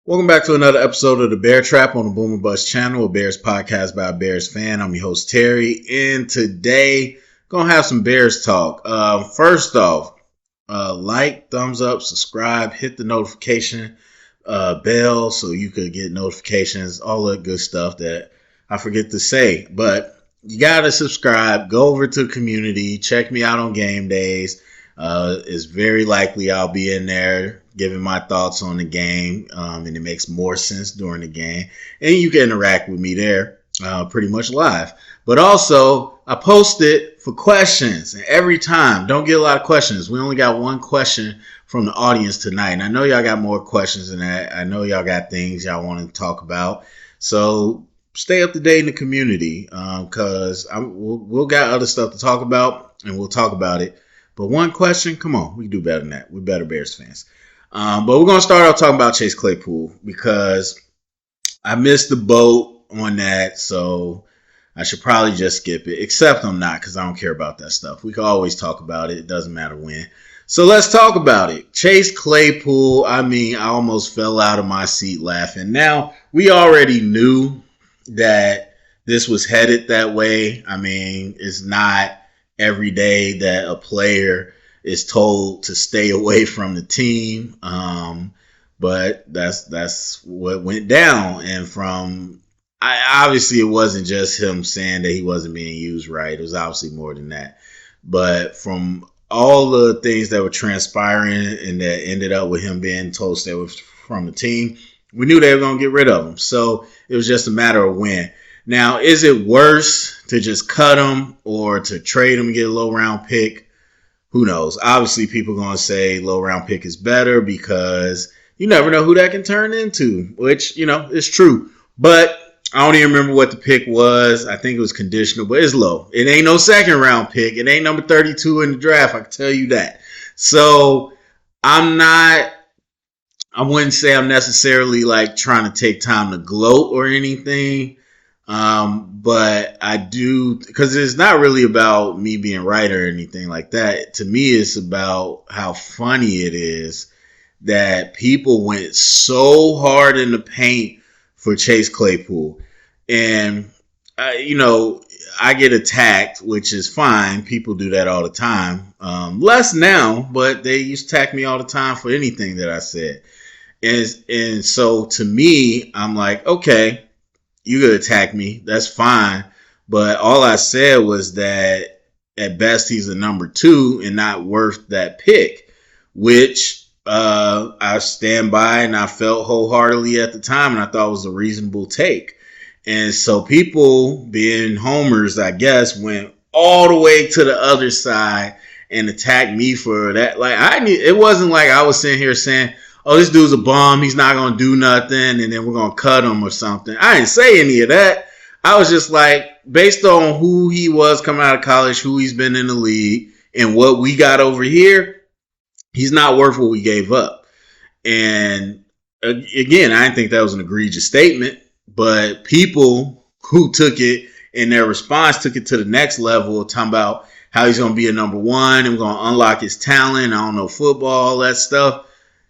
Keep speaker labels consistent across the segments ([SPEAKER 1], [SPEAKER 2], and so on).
[SPEAKER 1] Welcome back to another episode of the Bear Trap on the Boomer Bust channel, a Bears podcast by a Bears fan. I'm your host, Terry, and today gonna have some Bears talk. First off, like, thumbs up, subscribe, hit the notification bell so you could get notifications, all that good stuff that I forget to say. But you gotta subscribe, go over to the community, check me out on game days. It's very likely I'll be in there giving my thoughts on the game, and it makes more sense during the game. And you can interact with me there pretty much live. But also, I post it for questions. And every time, don't get a lot of questions. We only got one question from the audience tonight. And I know y'all got more questions than that. I know y'all got things y'all want to talk about. So stay up to date in the community because we'll got other stuff to talk about, and we'll talk about it. But one question, come on, we can do better than that. We're better Bears fans. But we're going to start out talking about Chase Claypool because I missed the boat on that, so I should probably just skip it, except I'm not because I don't care about that stuff. We can always talk about it. It doesn't matter when. So let's talk about it. Chase Claypool, I almost fell out of my seat laughing. Now, we already knew that this was headed that way. It's not every day that a player is told to stay away from the team. But that's what went down. And obviously it wasn't just him saying that he wasn't being used right. It was obviously more than that. But from all the things that were transpiring and that ended up with him being told to stay away from the team, we knew they were going to get rid of him. So it was just a matter of when. Now, is it worse to just cut him or to trade him and get a low round pick? Who knows? Obviously, people are going to say low round pick is better because you never know who that can turn into, which, is true. But I don't even remember what the pick was. I think it was conditional, but it's low. It ain't no second round pick. It ain't number 32 in the draft. I can tell you that. So I wouldn't say I'm necessarily like trying to take time to gloat or anything. But I do, because it's not really about me being right or anything like that. To me, it's about how funny it is that people went so hard in the paint for Chase Claypool. And, I get attacked, which is fine. People do that all the time. Less now, but they used to attack me all the time for anything that I said. And so to me, I'm like, okay, you could attack me. That's fine. But all I said was that at best he's a number 2 and not worth that pick, which I stand by and I felt wholeheartedly at the time, and I thought was a reasonable take. And so people, being homers, I guess, went all the way to the other side and attacked me for that. It wasn't like I was sitting here saying, oh, this dude's a bum, he's not going to do nothing, and then we're going to cut him or something. I didn't say any of that. I was just like, based on who he was coming out of college, who he's been in the league, and what we got over here, he's not worth what we gave up. And again, I didn't think that was an egregious statement, but people who took it in their response took it to the next level, talking about how he's going to be a number 1 and we're going to unlock his talent. I don't know, football, all that stuff.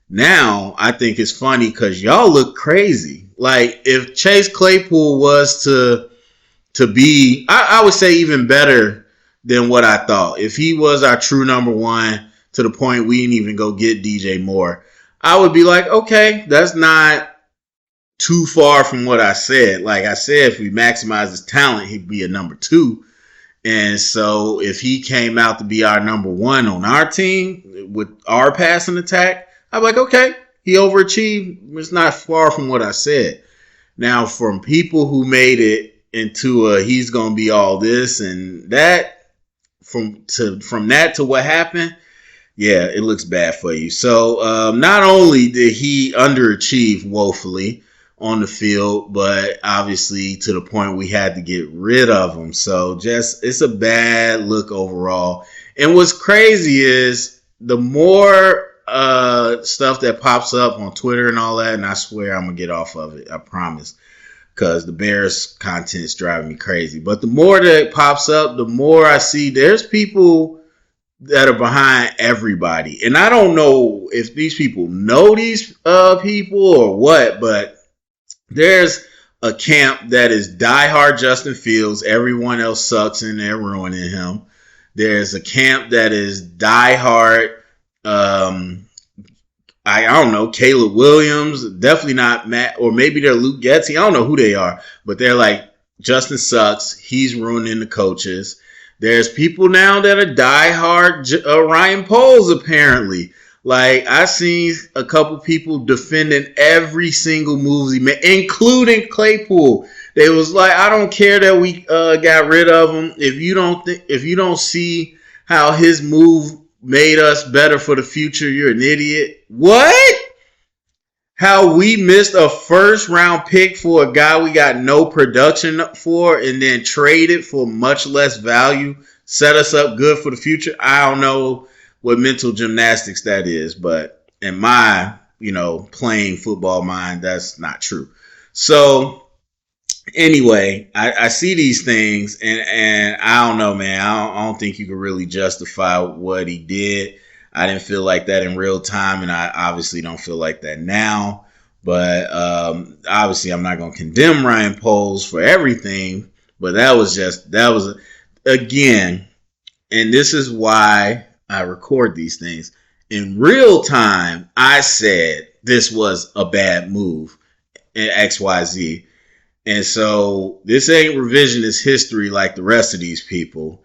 [SPEAKER 1] Now, I think it's funny because y'all look crazy. Like, if Chase Claypool was to be, I would say even better than what I thought. If he was our true number 1 to the point we didn't even go get DJ Moore, I would be like, okay, that's not too far from what I said. Like I said, if we maximize his talent, he'd be a number 2. And so if he came out to be our number 1 on our team with our passing attack, I'm like, okay, he overachieved. It's not far from what I said. Now, from people who made it into he's going to be all this and that, from that to what happened, yeah, it looks bad for you. So not only did he underachieve woefully on the field, but obviously to the point we had to get rid of him. So it's a bad look overall. And what's crazy is the more stuff that pops up on Twitter and all that, and I swear I'm gonna get off of it, I promise, because the Bears content is driving me crazy. But the more that pops up, the more I see there's people that are behind everybody. And I don't know if these people know these people or what, but there's a camp that is diehard Justin Fields. Everyone else sucks and they're ruining him. There's a camp that is diehard. Um, I don't know, Caleb Williams, definitely not Matt, or maybe they're Luke Getsy. I don't know who they are, but they're like, Justin sucks. He's ruining the coaches. There's people now that are diehard Ryan Poles, apparently. Like, I seen a couple people defending every single move he made, including Claypool. They was like, I don't care that we got rid of him. If you don't see how his move made us better for the future, you're an idiot. What? How we missed a first round pick for a guy we got no production for and then traded for much less value, set us up good for the future. I don't know what mental gymnastics that is, but in my, playing football mind, that's not true. So anyway, I see these things and I don't know, man. I don't think you can really justify what he did. I didn't feel like that in real time, and I obviously don't feel like that now. But obviously, I'm not going to condemn Ryan Poles for everything. But that was again, and this is why I record these things. In real time, I said this was a bad move in XYZ. And so this ain't revisionist history like the rest of these people.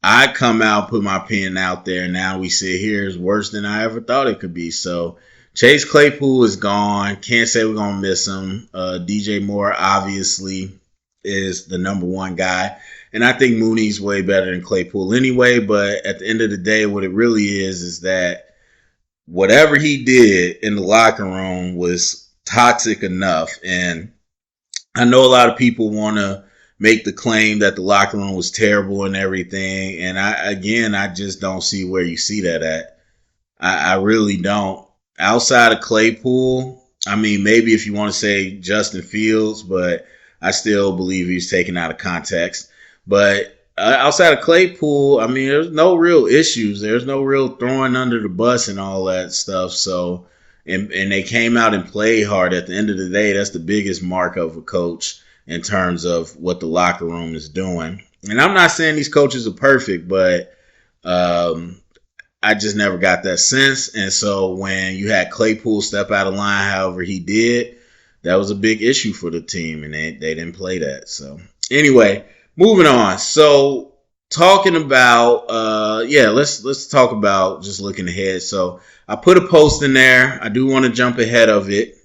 [SPEAKER 1] I come out, put my opinion out there, and now we sit here is worse than I ever thought it could be. So Chase Claypool is gone. Can't say we're going to miss him. DJ Moore obviously is the number one guy. And I think Mooney's way better than Claypool anyway. But at the end of the day, what it really is that whatever he did in the locker room was toxic enough. And I know a lot of people want to make the claim that the locker room was terrible and everything. And I just don't see where you see that at. I really don't. Outside of Claypool, I mean, maybe if you want to say Justin Fields, but I still believe he's taken out of context. But outside of Claypool, I mean, there's no real issues. There's no real throwing under the bus and all that stuff. So, and they came out and played hard. At the end of the day, that's the biggest mark of a coach in terms of what the locker room is doing. And I'm not saying these coaches are perfect, but I just never got that sense. And so when you had Claypool step out of line however he did, that was a big issue for the team, and they didn't play that. So anyway, moving on. So talking about, let's talk about just looking ahead. So I put a post in there. I do want to jump ahead of it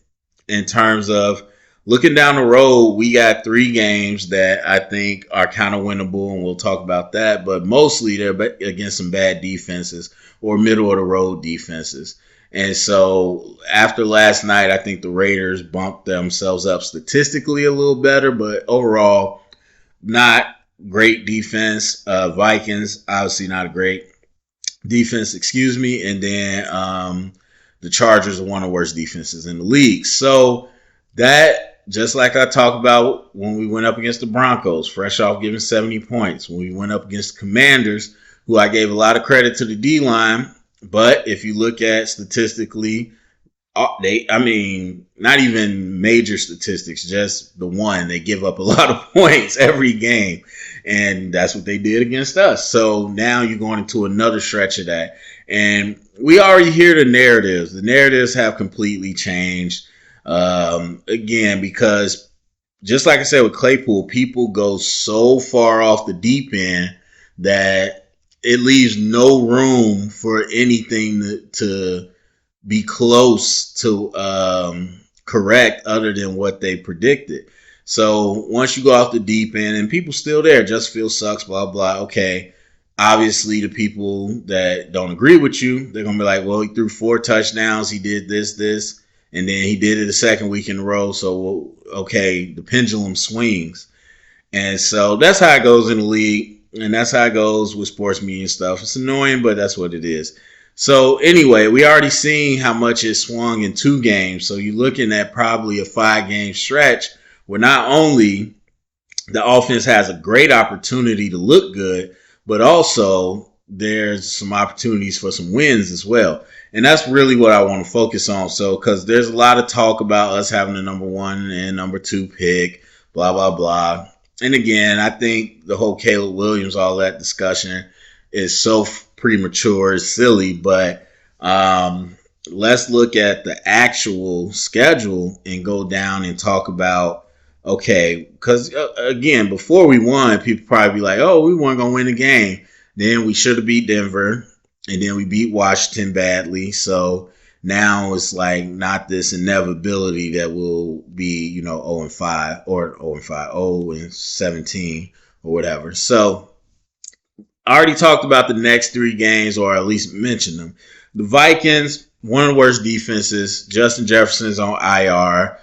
[SPEAKER 1] in terms of looking down the road. We got 3 games that I think are kind of winnable, and we'll talk about that. But mostly they're against some bad defenses or middle of the road defenses. And so after last night, I think the Raiders bumped themselves up statistically a little better, but overall, not great defense. Vikings, obviously not a great defense, And then the Chargers are one of the worst defenses in the league. So that, just like I talked about when we went up against the Broncos, fresh off giving 70 points, when we went up against the Commanders, who I gave a lot of credit to the D-line. But if you look at statistically, not even major statistics, just the one, they give up a lot of points every game. And that's what they did against us. So now you're going into another stretch of that. And we already hear the narratives. The narratives have completely changed. Again, because just like I said with Claypool, people go so far off the deep end that it leaves no room for anything to be close to correct other than what they predicted. So once you go off the deep end and people still there, just feel sucks, blah, blah. Okay. Obviously, the people that don't agree with you, they're going to be like, well, he threw 4 touchdowns. He did this, and then he did it a second week in a row. So, okay, the pendulum swings. And so that's how it goes in the league. And that's how it goes with sports media stuff. It's annoying, but that's what it is. So anyway, we already seen how much it swung in 2 games. So you're looking at probably a 5-game stretch where not only the offense has a great opportunity to look good, but also there's some opportunities for some wins as well. And that's really what I want to focus on. So, because there's a lot of talk about us having the number 1 and number 2 pick, blah, blah, blah. And again, I think the whole Caleb Williams, all that discussion is so premature, it's silly. But let's look at the actual schedule and go down and talk about, okay, because again, before we won, people probably be like, oh, we weren't going to win the game. Then we should have beat Denver, and then we beat Washington badly. So now it's like not this inevitability that we'll be, 0-5 or 0-5, 0-17 or whatever. So I already talked about the next 3 games, or at least mentioned them. The Vikings, one of the worst defenses. Justin Jefferson's on IR.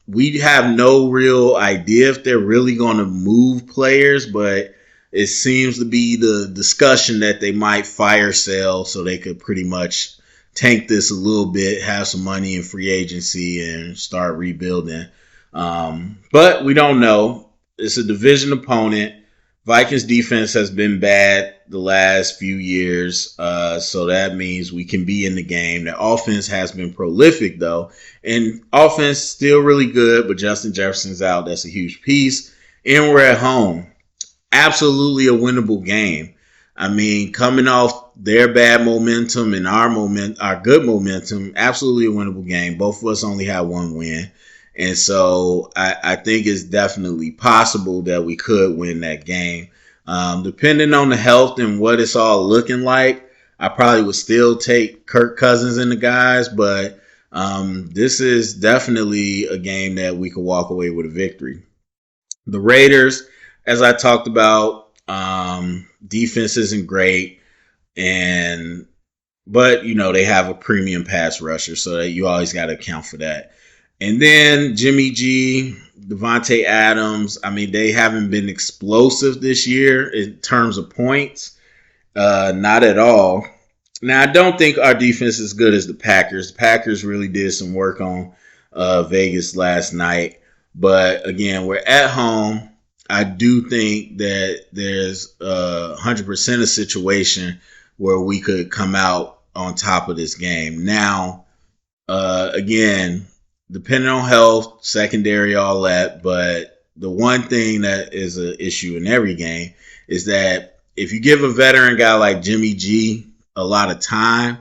[SPEAKER 1] We have no real idea if they're really going to move players, but it seems to be the discussion that they might fire sale so they could pretty much tank this a little bit, have some money in free agency, and start rebuilding. But we don't know. It's a division opponent. Vikings defense has been bad the last few years, so that means we can be in the game. The offense has been prolific, though, and offense still really good, but Justin Jefferson's out. That's a huge piece, and we're at home. Absolutely a winnable game. I mean, coming off their bad momentum and our good momentum, absolutely a winnable game. Both of us only had 1 win. And so I think it's definitely possible that we could win that game. Depending on the health and what it's all looking like, I probably would still take Kirk Cousins and the guys, but this is definitely a game that we could walk away with a victory. The Raiders, as I talked about, defense isn't great, but they have a premium pass rusher, so that you always got to account for that. And then Jimmy G, Devontae Adams, I mean, they haven't been explosive this year in terms of points. Not at all. Now, I don't think our defense is as good as the Packers. The Packers really did some work on Vegas last night. But again, we're at home. I do think that there's 100% a situation where we could come out on top of this game. Now, again, depending on health, secondary, all that. But the one thing that is an issue in every game is that if you give a veteran guy like Jimmy G a lot of time,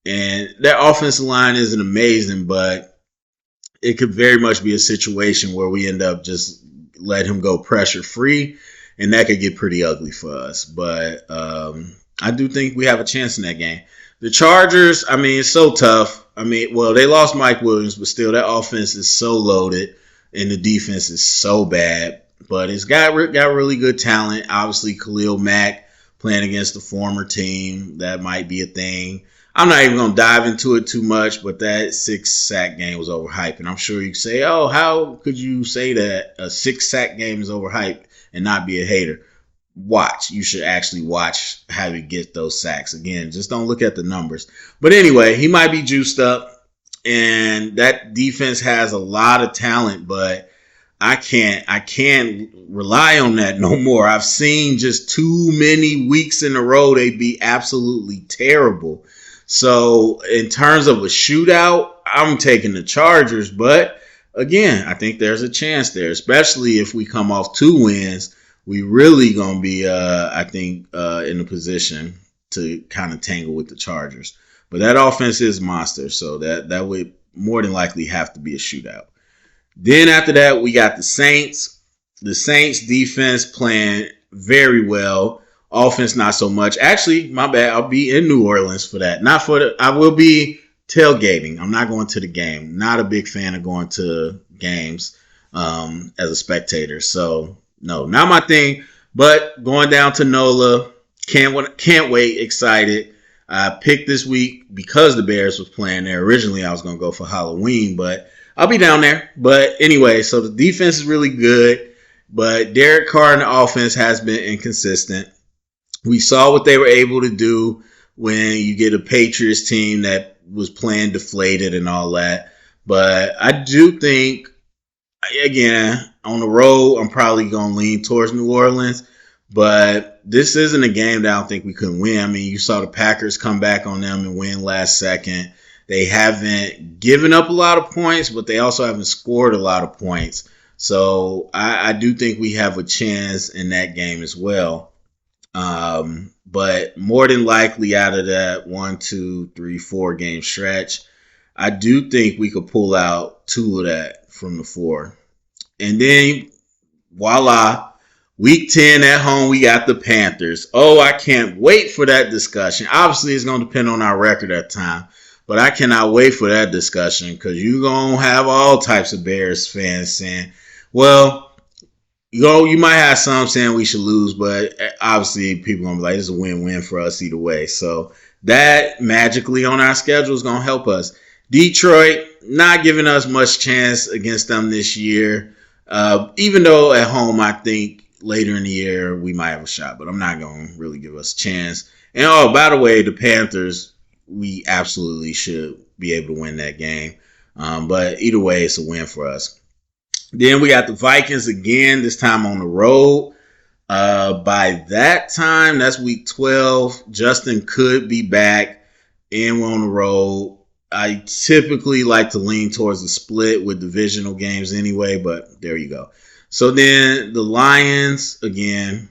[SPEAKER 1] and their offensive line isn't amazing, but it could very much be a situation where we end up just let him go pressure free, and that could get pretty ugly for us. But I do think we have a chance in that game. The Chargers, I mean, it's so tough. I mean, well, they lost Mike Williams, but still, that offense is so loaded, and the defense is so bad. But it's got really good talent. Obviously, Khalil Mack playing against the former team, that might be a thing. I'm not even going to dive into it too much, but that 6-sack game was overhyped. And I'm sure you say, oh, how could you say that a 6-sack game is overhyped and not be a hater? Watch. You should actually watch how he get those sacks. Again, just don't look at the numbers. But anyway, he might be juiced up, and that defense has a lot of talent, but I can't rely on that no more. I've seen just too many weeks in a row they be absolutely terrible. So in terms of a shootout, I'm taking the Chargers, but again, I think there's a chance there, especially if we come off 2 wins. We really going to be, in a position to kind of tangle with the Chargers. But that offense is monster, so that would more than likely have to be a shootout. Then after that, we got the Saints. The Saints defense playing very well. Offense, not so much. Actually, my bad. I'll be in New Orleans for that. I will be tailgating. I'm not going to the game. Not a big fan of going to games as a spectator. So, no, not my thing. But going down to NOLA, can't wait, excited. I picked this week because the Bears was playing there. Originally, I was going to go for Halloween, but I'll be down there. But anyway, so the defense is really good, but Derek Carr and the offense has been inconsistent. We saw what they were able to do when you get a Patriots team that was playing deflated and all that. But I do think, again, on the road, I'm probably going to lean towards New Orleans. But this isn't a game that I don't think we couldn't win. I mean, you saw the Packers come back on them and win last second. They haven't given up a lot of points, but they also haven't scored a lot of points. So I do think we have a chance in that game as well. But more than likely, out of that 1, 2, 3, 4 game stretch, I do think we could pull out 2 of that from the 4. And then, voila, week 10 at home, we got the Panthers. Oh, I can't wait for that discussion. Obviously, it's going to depend on our record at the time. But I cannot wait for that discussion because you're going to have all types of Bears fans saying, well, you might have some saying we should lose, but obviously people are going to be like, this is a win-win for us either way. So that magically on our schedule is going to help us. Detroit, not giving us much chance against them this year. Even though at home, I think later in the year we might have a shot, but I'm not going to really give us a chance. And oh, by the way, the Panthers, we absolutely should be able to win that game. But either way, it's a win for us. Then we got the Vikings again, this time on the road. By that time, that's week 12. Justin could be back and we're on the road. I typically like to lean towards a split with divisional games anyway, but there you go. So then the Lions, again,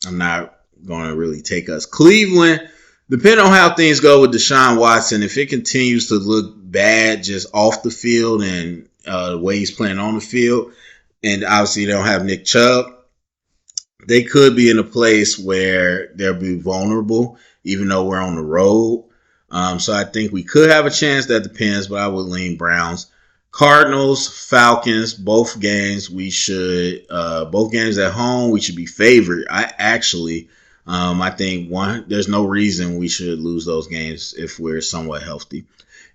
[SPEAKER 1] I'm not going to really take us. Cleveland, depending on how things go with Deshaun Watson, if it continues to look bad just off the field and the way he's playing on the field, and obviously they don't have Nick Chubb, they could be in a place where they'll be vulnerable, even though we're on the road. So I think we could have a chance. That depends, but I would lean Browns. Cardinals, Falcons, both games both games at home, we should be favored. I think there's no reason we should lose those games if we're somewhat healthy.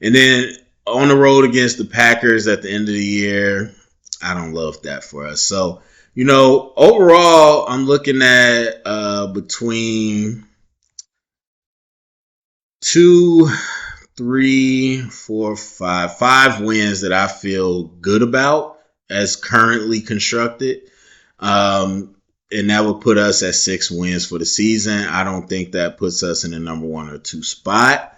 [SPEAKER 1] And then on the road against the Packers at the end of the year, I don't love that for us. So, overall, I'm looking at between 2, 3, 4, 5 wins that I feel good about as currently constructed. And that would put us at 6 wins for the season. I don't think that puts us in the number 1 or 2 spot.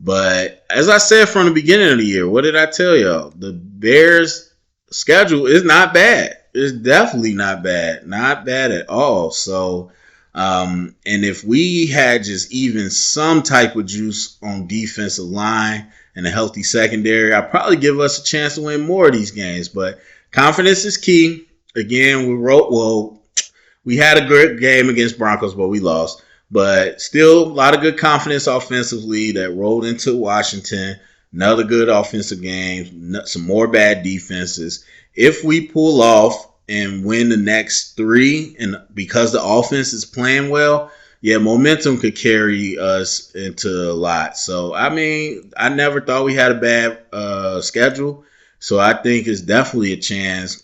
[SPEAKER 1] But as I said from the beginning of the year, what did I tell y'all? The Bears' schedule is not bad. It's definitely not bad. Not bad at all. So, and if we had just even some type of juice on defensive line and a healthy secondary, I'd probably give us a chance to win more of these games. But confidence is key. Again, we had a good game against Broncos, but we lost. But still, a lot of good confidence offensively that rolled into Washington. Another good offensive game. Some more bad defenses. If we pull off and win the next 3, and because the offense is playing well, yeah, momentum could carry us into a lot. So, I mean, I never thought we had a bad schedule. So, I think it's definitely a chance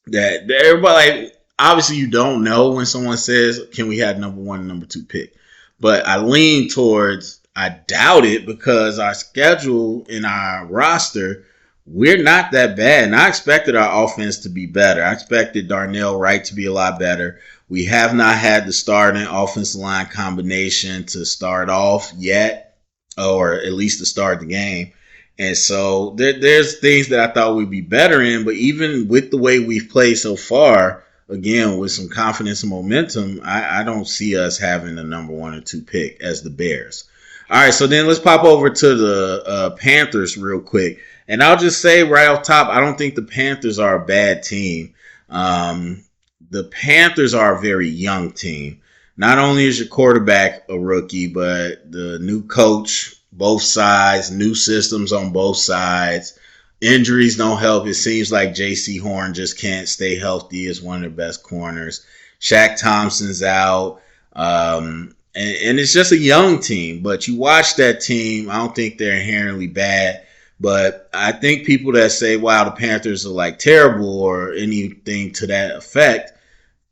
[SPEAKER 1] that everybody, obviously you don't know when someone says, can we have number 1 and number 2 pick? But I lean towards, I doubt it because our schedule in our roster, we're not that bad. And I expected our offense to be better. I expected Darnell Wright to be a lot better. We have not had the starting offensive line combination to start off yet, or at least to start the game. And so there's things that I thought we'd be better in, but even with the way we've played so far, again, with some confidence and momentum, I don't see us having the number 1 or 2 pick as the Bears. All right, so then let's pop over to the Panthers real quick. And I'll just say right off top, I don't think the Panthers are a bad team. The Panthers are a very young team. Not only is your quarterback a rookie, but the new coach, both sides, new systems on both sides. Injuries don't help. It seems like J.C. Horn just can't stay healthy as one of the best corners. Shaq Thompson's out. And it's just a young team. But you watch that team, I don't think they're inherently bad. But I think people that say, wow, the Panthers are like terrible or anything to that effect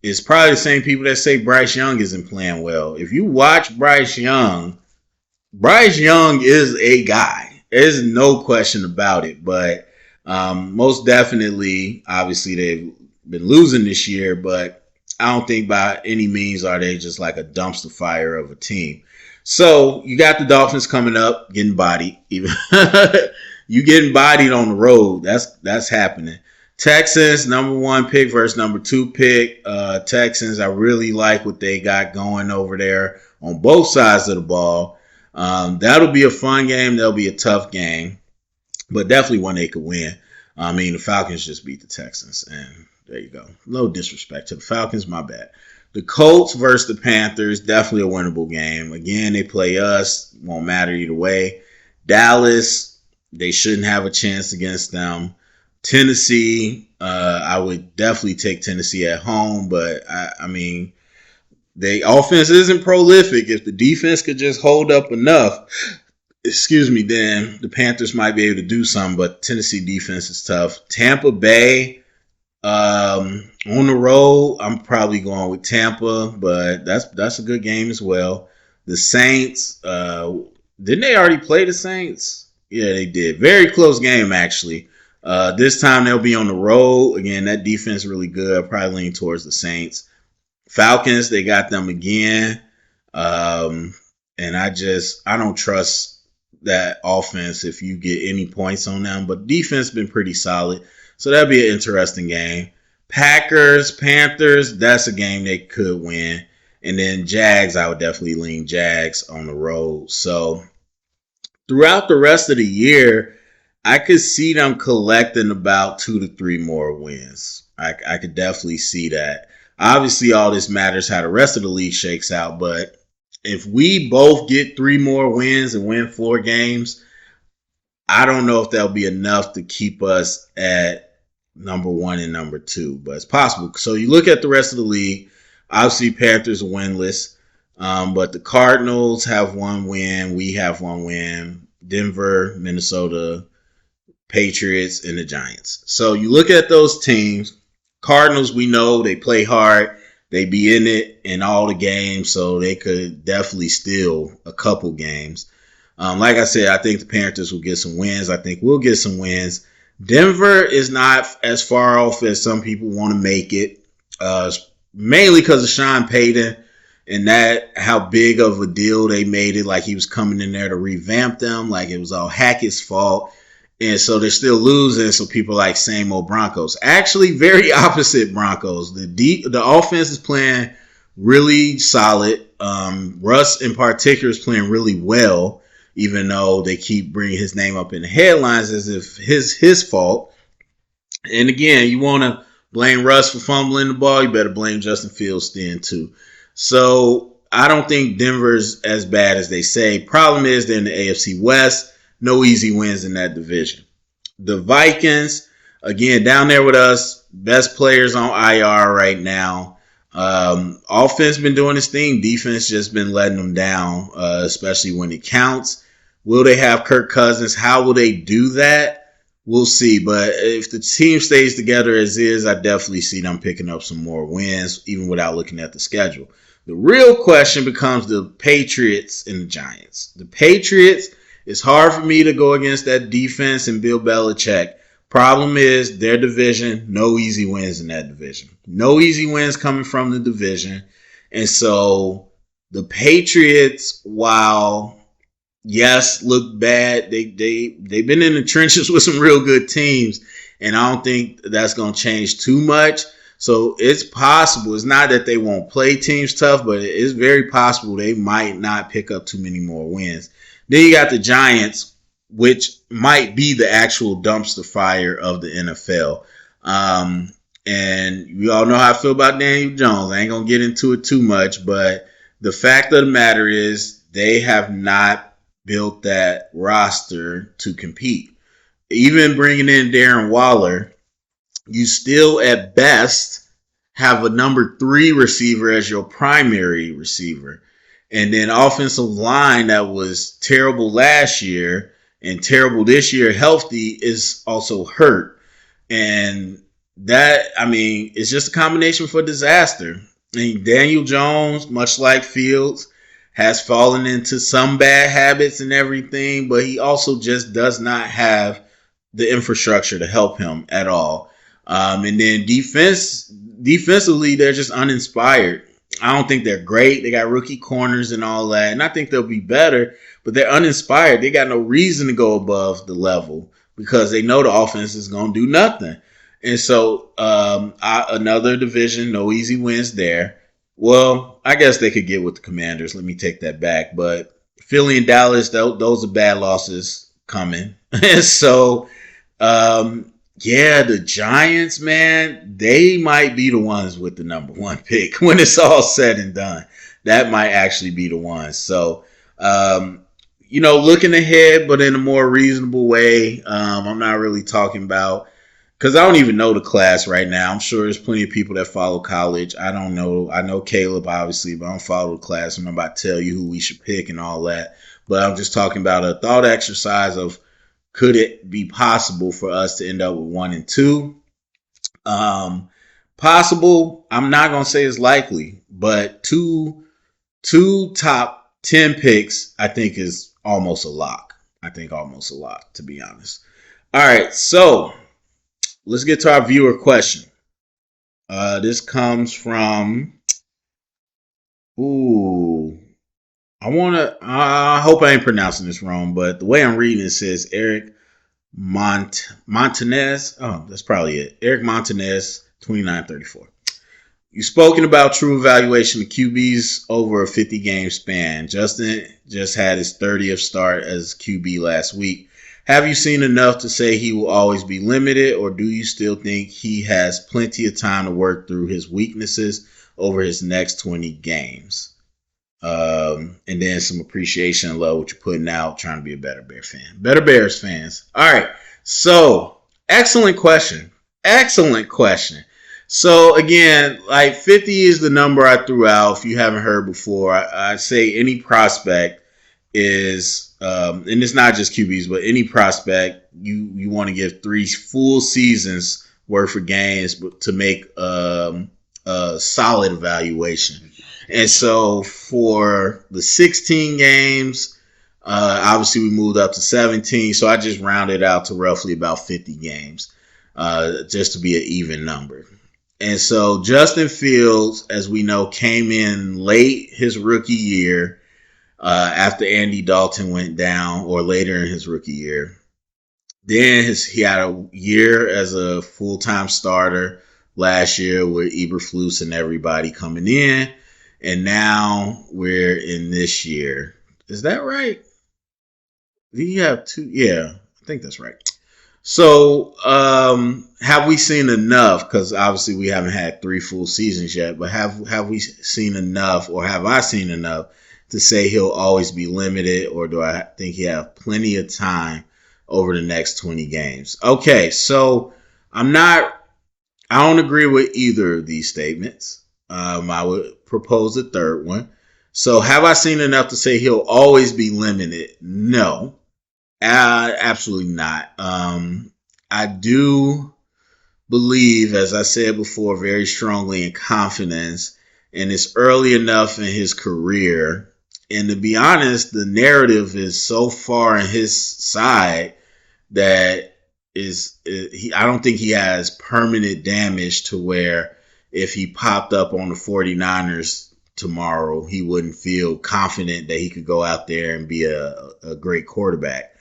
[SPEAKER 1] is probably the same people that say Bryce Young isn't playing well. If you watch Bryce Young is a guy. There's no question about it. But most definitely, obviously, they've been losing this year. But I don't think by any means are they just like a dumpster fire of a team. So you got the Dolphins coming up, getting bodied. Even you getting bodied on the road. That's happening. Texans, number one pick versus number two pick. Texans, I really like what they got going over there on both sides of the ball. That'll be a fun game. That'll be a tough game, but definitely one they could win. I mean, the Falcons just beat the Texans, and there you go. No disrespect to the Falcons, my bad. The Colts versus the Panthers, definitely a winnable game. Again, they play us, won't matter either way. Dallas, they shouldn't have a chance against them. Tennessee, I would definitely take Tennessee at home, but I mean, the offense isn't prolific. If the defense could just hold up enough, then the Panthers might be able to do something, but Tennessee defense is tough. Tampa Bay, on the road, I'm probably going with Tampa, but that's a good game as well. The Saints, didn't they already play the Saints? Yeah, they did. Very close game, actually. This time they'll be on the road. Again, that defense is really good. I'll probably lean towards the Saints. Falcons, they got them again. And I don't trust that offense if you get any points on them. But defense been pretty solid. So that'll be an interesting game. Packers, Panthers, that's a game they could win. And then Jags, I would definitely lean Jags on the road. So throughout the rest of the year, I could see them collecting about 2 to 3 more wins. I could definitely see that. Obviously, all this matters how the rest of the league shakes out, but if we both get 3 more wins and win 4 games, I don't know if that'll be enough to keep us at number 1 and number 2, but it's possible. So you look at the rest of the league, obviously Panthers are winless, but the Cardinals have 1 win, we have 1 win, Denver, Minnesota, Patriots, and the Giants. So you look at those teams. Cardinals, we know they play hard. They be in it in all the games, so they could definitely steal a couple games. Like I said, I think the Panthers will get some wins. I think we'll get some wins. Denver is not as far off as some people want to make it, mainly because of Sean Payton and that how big of a deal they made it, like he was coming in there to revamp them, like it was all Hackett's fault. And so they're still losing. So people like same old Broncos. Actually, very opposite Broncos. The offense is playing really solid. Russ in particular is playing really well, even though they keep bringing his name up in the headlines as if his fault. And again, you want to blame Russ for fumbling the ball, you better blame Justin Fields then too. So I don't think Denver's as bad as they say. Problem is they're in the AFC West. No easy wins in that division. The Vikings, again, down there with us, best players on IR right now. Offense been doing its thing. Defense just been letting them down, especially when it counts. Will they have Kirk Cousins? How will they do that? We'll see. But if the team stays together as is, I definitely see them picking up some more wins, even without looking at the schedule. The real question becomes the Patriots and the Giants. The Patriots, it's hard for me to go against that defense and Bill Belichick. Problem is their division, no easy wins in that division. No easy wins coming from the division. And so the Patriots, while yes, look bad, they've been in the trenches with some real good teams. And I don't think that's going to change too much. So it's possible. It's not that they won't play teams tough, but it's very possible they might not pick up too many more wins. Then you got the Giants, which might be the actual dumpster fire of the NFL. And you all know how I feel about Daniel Jones. I ain't going to get into it too much, but the fact of the matter is they have not built that roster to compete. Even bringing in Darren Waller, you still at best have a number 3 receiver as your primary receiver. And then offensive line that was terrible last year and terrible this year, healthy, is also hurt. And that, I mean, it's just a combination for disaster. And Daniel Jones, much like Fields, has fallen into some bad habits and everything, but he also just does not have the infrastructure to help him at all. And then defense, defensively, they're just uninspired. I don't think they're great. They got rookie corners and all that, and I think they'll be better, but they're uninspired. They got no reason to go above the level because they know the offense is going to do nothing. And so, another division, no easy wins there. Well, I guess they could get with the Commanders. Let me take that back. But Philly and Dallas, those are bad losses coming. And so, yeah, the Giants, man, they might be the ones with the number one pick when it's all said and done. That might actually be the ones. So, looking ahead, but in a more reasonable way. I'm not really talking about because I don't even know the class right now. I'm sure there's plenty of people that follow college. I don't know. I know Caleb, obviously, but I don't follow the class. I'm not about to tell you who we should pick and all that. But I'm just talking about a thought exercise of could it be possible for us to end up with 1 and 2? Possible. I'm not going to say it's likely, but two top 10 picks, I think, is almost a lock. I think almost a lock, to be honest. All right, so let's get to our viewer question. This comes from, I hope I ain't pronouncing this wrong, but the way I'm reading it says Eric Montanez. Oh, that's probably it. Eric Montanez, 2934. You've spoken about true evaluation of QBs over a 50-game span. Justin just had his 30th start as QB last week. Have you seen enough to say he will always be limited, or do you still think he has plenty of time to work through his weaknesses over his next 20 games? And then some appreciation and love what you're putting out, trying to be a better Bear fan. Better Bears fans. All right. So, excellent question. Excellent question. So, again, like 50 is the number I threw out. If you haven't heard before, I say any prospect is, and it's not just QBs, but any prospect, you want to give 3 full seasons worth of games to make a solid evaluation. And so for the 16 games, obviously we moved up to 17. So I just rounded out to roughly about 50 games, just to be an even number. And so Justin Fields, as we know, came in late his rookie year, after Andy Dalton went down, or later in his rookie year. Then he had a year as a full-time starter last year with Eberflus and everybody coming in. And now we're in this year. Is that right? Do you have 2? Yeah, I think that's right. So, have we seen enough? Because obviously we haven't had 3 full seasons yet. But have we seen enough, or have I seen enough to say he'll always be limited, or do I think he have plenty of time over the next 20 games? Okay, so I don't agree with either of these statements. I would propose a third one. So have I seen enough to say he'll always be limited? No, absolutely not. I do believe, as I said before, very strongly in confidence, and it's early enough in his career. And to be honest, the narrative is so far on his side that I don't think he has permanent damage to where if he popped up on the 49ers tomorrow, he wouldn't feel confident that he could go out there and be a great quarterback.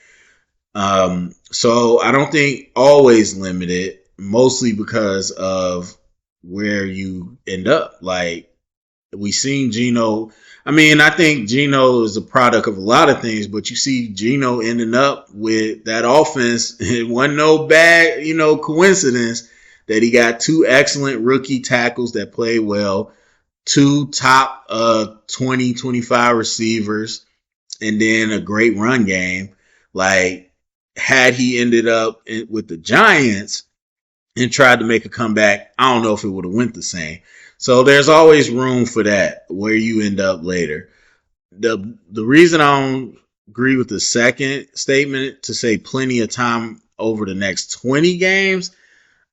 [SPEAKER 1] So I don't think always limited, mostly because of where you end up. Like, we seen Geno. I mean, I think Geno is a product of a lot of things, but you see Geno ending up with that offense. It wasn't no bad, coincidence that he got 2 excellent rookie tackles that play well, 2 top 20, 25 receivers, and then a great run game. Like, had he ended up with the Giants and tried to make a comeback, I don't know if it would have went the same. So there's always room for that, where you end up later. The reason I don't agree with the second statement, to say plenty of time over the next 20 games,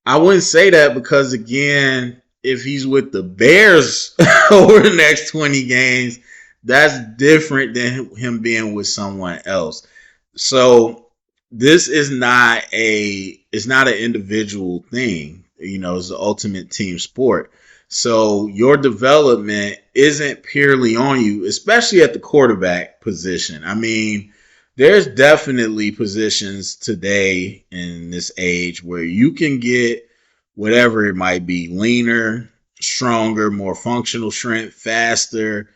[SPEAKER 1] I wouldn't say that because, again, if he's with the Bears over the next 20 games, that's different than him being with someone else. So this is not an individual thing. It's the ultimate team sport. So your development isn't purely on you, especially at the quarterback position. I mean, there's definitely positions today in this age where you can get whatever it might be, leaner, stronger, more functional strength, faster,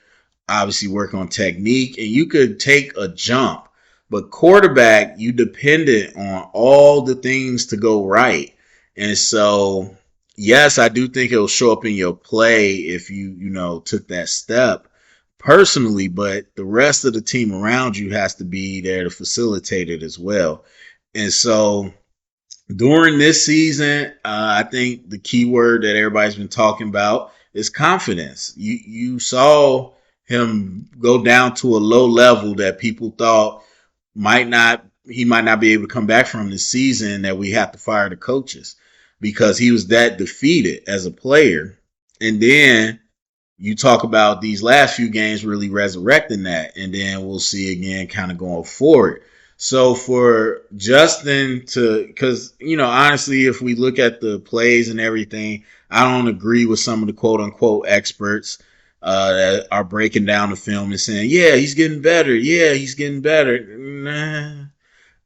[SPEAKER 1] obviously work on technique, and you could take a jump. But quarterback, you dependent on all the things to go right. And so, yes, I do think it'll show up in your play if you took that step personally, but the rest of the team around you has to be there to facilitate it as well. And so during this season, I think the key word that everybody's been talking about is confidence. You saw him go down to a low level that people thought he might not be able to come back from this season, that we have to fire the coaches because he was that defeated as a player. And then you talk about these last few games really resurrecting that, and then we'll see again kind of going forward. So for Justin to, because, honestly, if we look at the plays and everything, I don't agree with some of the quote unquote experts that are breaking down the film and saying, yeah, he's getting better. Yeah, he's getting better. Nah,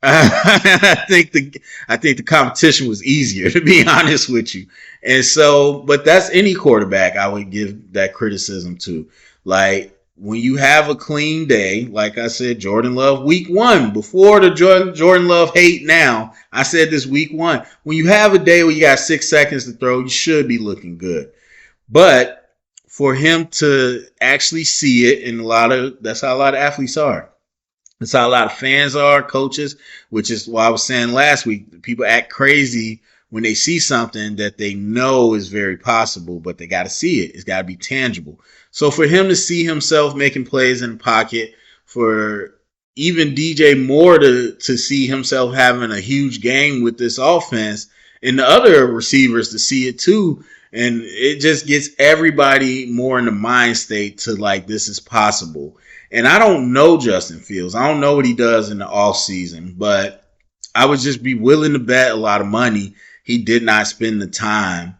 [SPEAKER 1] I think the competition was easier, to be honest with you. And so, but that's any quarterback I would give that criticism to. Like when you have a clean day, like I said, Jordan Love week one, before the Jordan Love hate now, I said this week one. When you have a day where you got 6 seconds to throw, you should be looking good. But for him to actually see it, and that's how a lot of athletes are. That's how a lot of fans are, coaches, which is why I was saying last week, people act crazy when they see something that they know is very possible, but they got to see it. It's got to be tangible. So for him to see himself making plays in the pocket, for even DJ Moore to see himself having a huge game with this offense, and the other receivers to see it too, and it just gets everybody more in the mind state to like, this is possible. And I don't know Justin Fields. I don't know what he does in the off season, but I would just be willing to bet a lot of money he did not spend the time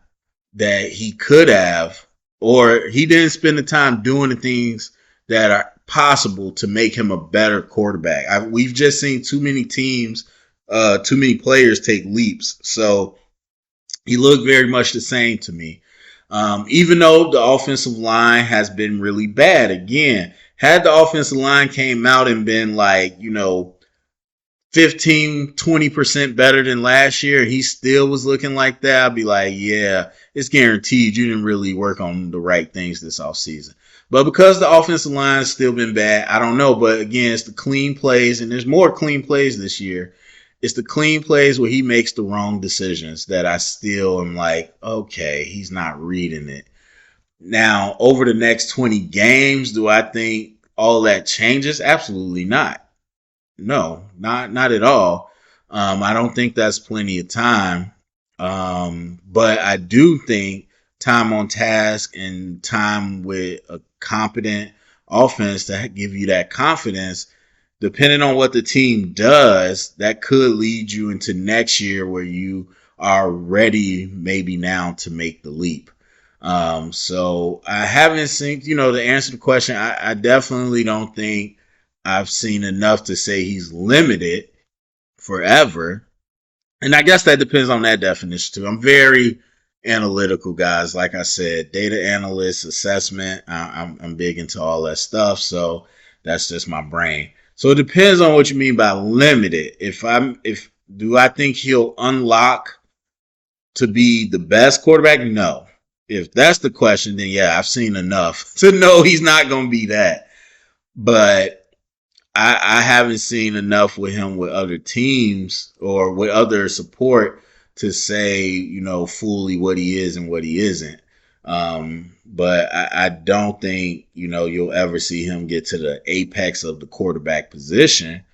[SPEAKER 1] that he could have, or he didn't spend the time doing the things that are possible to make him a better quarterback. We've just seen too many teams, too many players take leaps. So he looked very much the same to me. Even though the offensive line has been really bad. Again, had the offensive line came out and been like, 15-20% better than last year, he still was looking like that, I'd be like, yeah, it's guaranteed you didn't really work on the right things this offseason. But because the offensive line has still been bad, I don't know. But again, it's the clean plays, and there's more clean plays this year. It's the clean plays where he makes the wrong decisions that I still am like, okay, he's not reading it. Now, over the next 20 games, do I think all that changes? Absolutely not. No, not at all. I don't think that's plenty of time. But I do think time on task and time with a competent offense to give you that confidence, depending on what the team does, that could lead you into next year where you are ready maybe now to make the leap. So I haven't seen, to answer the question, I definitely don't think I've seen enough to say he's limited forever. And I guess that depends on that definition too. I'm very analytical, guys. Like I said, data analyst, assessment. I'm big into all that stuff. So that's just my brain. So it depends on what you mean by limited. If do I think he'll unlock to be the best quarterback? No. If that's the question, then yeah, I've seen enough to know he's not going to be that. But I haven't seen enough with him with other teams or with other support to say, fully what he is and what he isn't. But I don't think, you'll ever see him get to the apex of the quarterback position.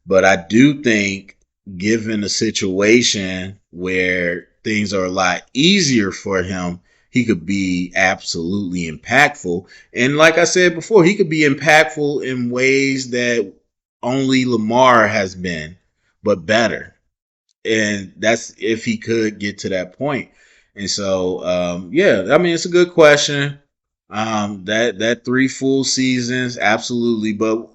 [SPEAKER 1] But I do think, given a situation where things are a lot easier for him, he could be absolutely impactful. And like I said before, he could be impactful in ways that only Lamar has been, but better. And that's if he could get to that point. And so, yeah, I mean, it's a good question. That 3 full seasons, absolutely. But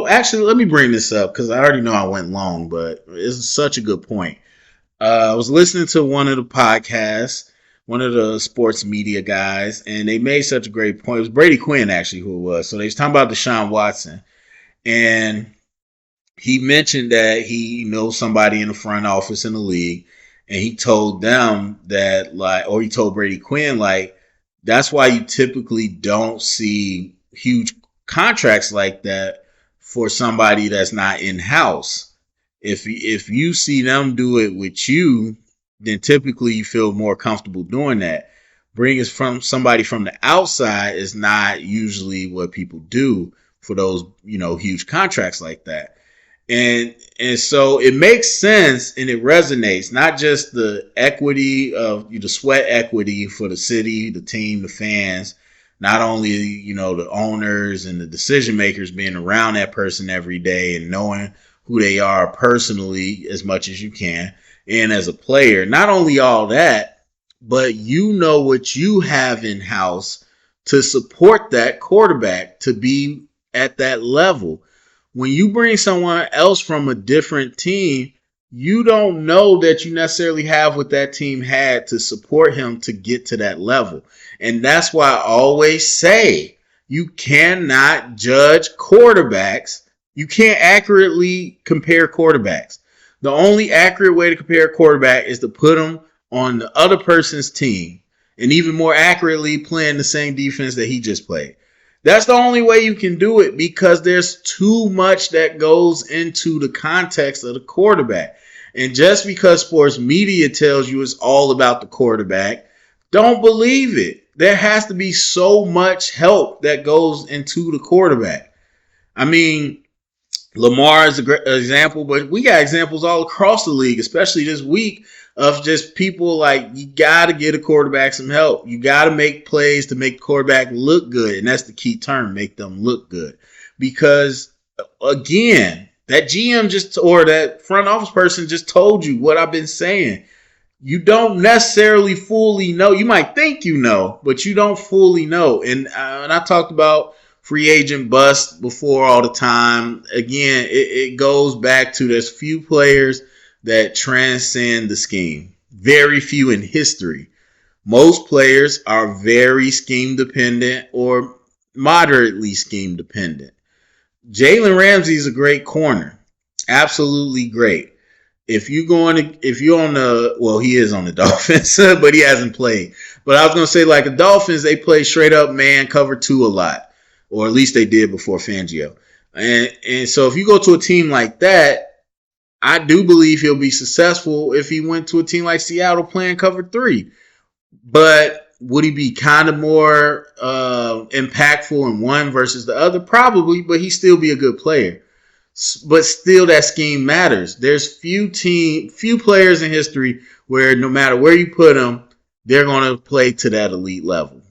[SPEAKER 1] actually, let me bring this up because I already know I went long, but it's such a good point. I was listening to one of the podcasts, one of the sports media guys, and they made such a great point. It was Brady Quinn, actually, who it was. So they was talking about Deshaun Watson, and he mentioned that he knows somebody in the front office in the league, and he told them that, like, or he told Brady Quinn, like, that's why you typically don't see huge contracts like that for somebody that's not in house. If you see them do it with you, then typically you feel more comfortable doing that. Bringing from somebody from the outside is not usually what people do for those huge contracts like that. And so it makes sense and it resonates, not just the equity of the sweat equity for the city, the team, the fans, not only the owners and the decision makers being around that person every day and knowing who they are personally as much as you can, and as a player, not only all that, but what you have in house to support that quarterback to be at that level. When you bring someone else from a different team, you don't know that you necessarily have what that team had to support him to get to that level. And that's why I always say you cannot judge quarterbacks. You can't accurately compare quarterbacks. The only accurate way to compare a quarterback is to put them on the other person's team and even more accurately playing the same defense that he just played. That's the only way you can do it because there's too much that goes into the context of the quarterback. And just because sports media tells you it's all about the quarterback, don't believe it. There has to be so much help that goes into the quarterback. I mean, Lamar is a great example, but we got examples all across the league, especially this week, of just people like, you got to get a quarterback some help. You got to make plays to make the quarterback look good. And that's the key term, make them look good. Because, again, that GM or that front office person just told you what I've been saying. You don't necessarily fully know. You might think you know, but you don't fully know. And I talked about free agent bust before all the time. Again, it goes back to there's few players that transcend the scheme. Very few in history. Most players are very scheme dependent or moderately scheme dependent. Jalen Ramsey is a great corner. Absolutely great. If you're on the, well, he is on the Dolphins, but he hasn't played. But I was going to say, like the Dolphins, they play straight up man cover 2 a lot, or at least they did before Fangio. And so if you go to a team like that, I do believe he'll be successful if he went to a team like Seattle playing cover 3. But would he be kind of more impactful in one versus the other? Probably, but he'd still be a good player. But still, that scheme matters. There's few players in history where no matter where you put them, they're going to play to that elite level.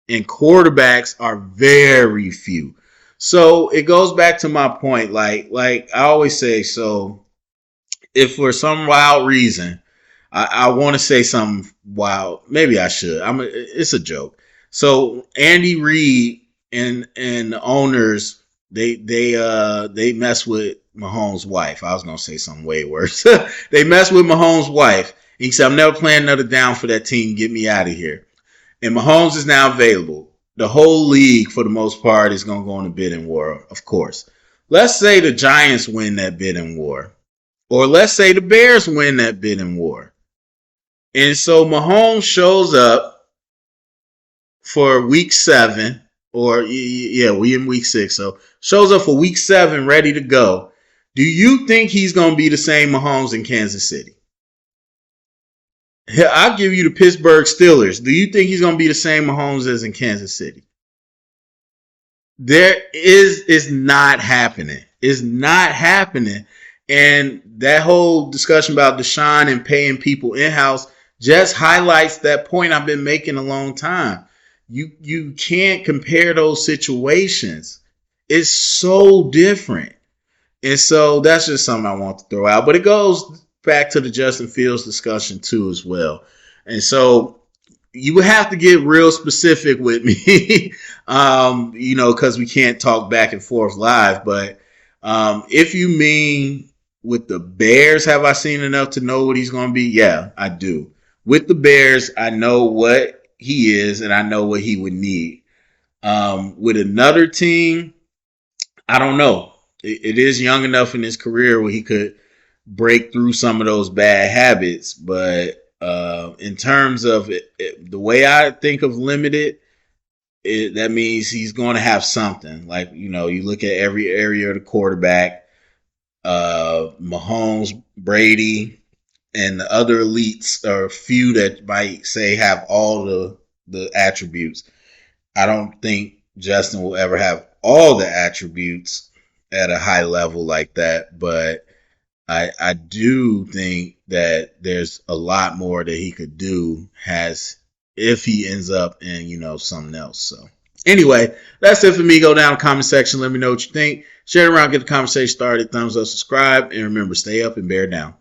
[SPEAKER 1] And quarterbacks are very few. So it goes back to my point. Like I always say, so if for some wild reason, I want to say something wild, maybe I should. It's a joke. So Andy Reid and the owners, they mess with Mahomes' wife. I was gonna say something way worse. They mess with Mahomes' wife. He said, "I'm never playing another down for that team. Get me out of here." And Mahomes is now available. The whole league, for the most part, is gonna go on a bidding war, of course. Let's say the Giants win that bidding war, or let's say the Bears win that bidding war. And so Mahomes shows up for week 7, or yeah, we in week 6. So shows up for week 7, ready to go. Do you think he's going to be the same Mahomes in Kansas City? I'll give you the Pittsburgh Steelers. Do you think he's going to be the same Mahomes as in Kansas City? It's not happening. It's not happening. And that whole discussion about Deshaun and paying people in-house just highlights that point I've been making a long time. You can't compare those situations. It's so different. And so that's just something I want to throw out. But it goes back to the Justin Fields discussion too as well. And so you would have to get real specific with me, because we can't talk back and forth live. But if you mean with the Bears, have I seen enough to know what he's going to be? Yeah, I do. With the Bears, I know what he is and I know what he would need. With another team, I don't know. It is young enough in his career where he could break through some of those bad habits. But in terms of the way I think of limited, that means he's going to have something. Like, you look at every area of the quarterback, Mahomes, Brady, and the other elites, or a few that might say have all the attributes. I don't think Justin will ever have all the attributes at a high level like that, but I do think that there's a lot more that he could do has if he ends up in, something else. So anyway, that's it for me. Go down in the comment section. Let me know what you think. Share it around, get the conversation started. Thumbs up, subscribe, and remember, stay up and bear down.